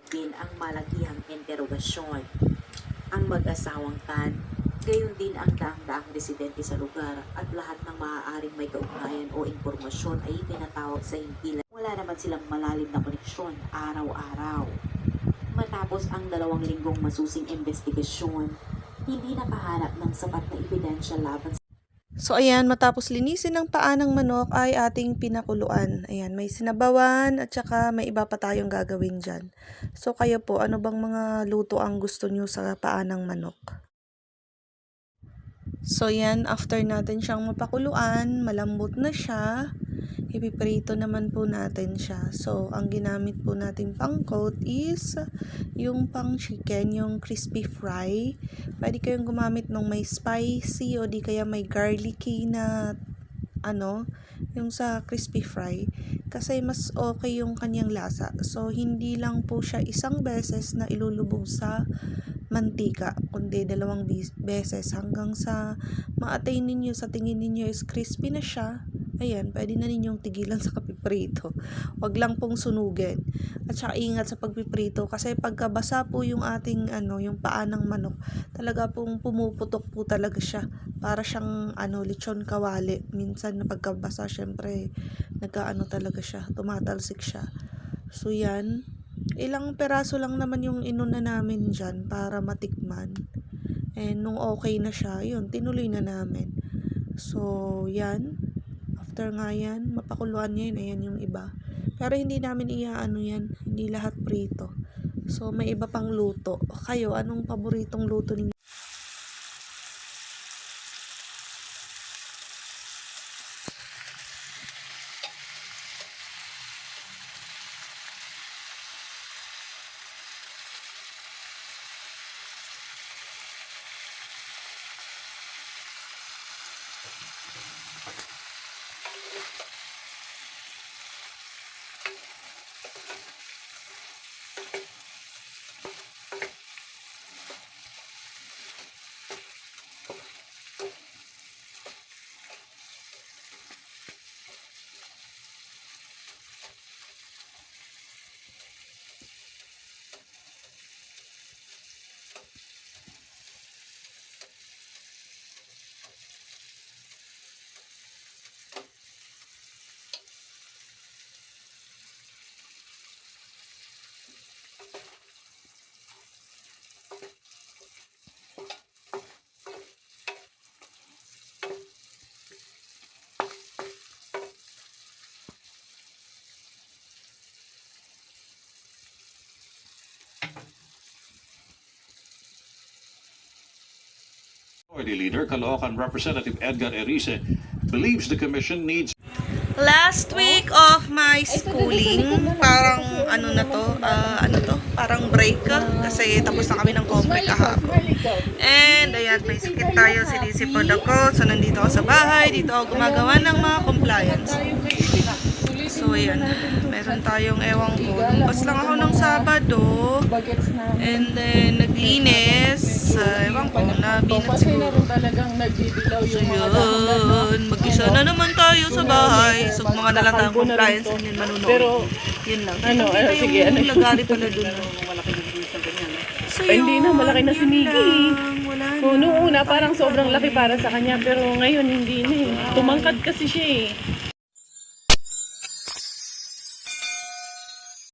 Din ang malakihang interogasyon. Ang mag-asawang Tan, gayon din ang daang-daang residente sa lugar at lahat ng maaaring may kaugnayan o impormasyon ay pinatawag sa himpilan. Wala naman silang malalim na koneksyon araw-araw. Matapos ang 2 linggong masusing investigasyon, hindi nakahanap ng sapat na ebidensya laban sa So ayan, matapos linisin ng paa ng manok ay ating pinakuluan. Ayan, may sinabawan at saka may iba pa tayong gagawin dyan. So kayo po, ano bang mga luto ang gusto nyo sa paa ng manok? So yan, after natin siyang mapakuluan, malambot na siya. Ipiprito naman po natin siya. So ang ginamit po natin pang coat is yung pang chicken, yung crispy fry. Pwede kayong gumamit ng may spicy o di kaya may garlicky na yung sa crispy fry. Kasi mas okay yung kanyang lasa. So hindi lang po siya isang beses na ilulubog sa mantika, kundi 2 beses hanggang sa ma-attain ninyo, sa tingin ninyo is crispy na siya. Ayan, pwede na ninyong tigilan sa kapiprito. Wag lang pong sunugin. At saka ingat sa pagpiprito kasi pagkabasa po yung ating yung paa ng manok, talaga pong pumuputok po talaga siya. Para siyang lechon kawali. Minsan na pagkabasa, syempre nagkaano talaga siya, tumatalsik siya. So yan, ilang peraso lang naman yung inuna namin dyan para matikman. And nung okay na siya, yun, tinuloy na namin. So yan, after nga yan, mapakuluan niya yun, ayan yung iba. Pero hindi namin yan, hindi lahat prito. So may iba pang luto. Kayo, anong paboritong luto ninyo? Minority Leader, Caloocan Representative Edgar Erice, believes the commission needs Last week of my schooling, parang parang break kasi tapos na kami ng compre kahapon. And ayan, may sakit tayo, sinisipod ako. So nandito ako sa bahay, dito ako gumagawa ng mga compliance. So ayan, meron tayong ewan ko. Lumpas lang ako ng Sabado. And then naglinis. Ewan ko, nabinat siguro. So yun, mag-isa na naman tayo sa bahay. So mga na lang tayong compliance and then manunood. Yun lang. Sige, yung lagari pala dun. So yun, hindi na, malaki na si Miggy. Wala na. Noong una parang sobrang laki para sa kanya pero ngayon hindi na eh. Tumangkad kasi siya eh.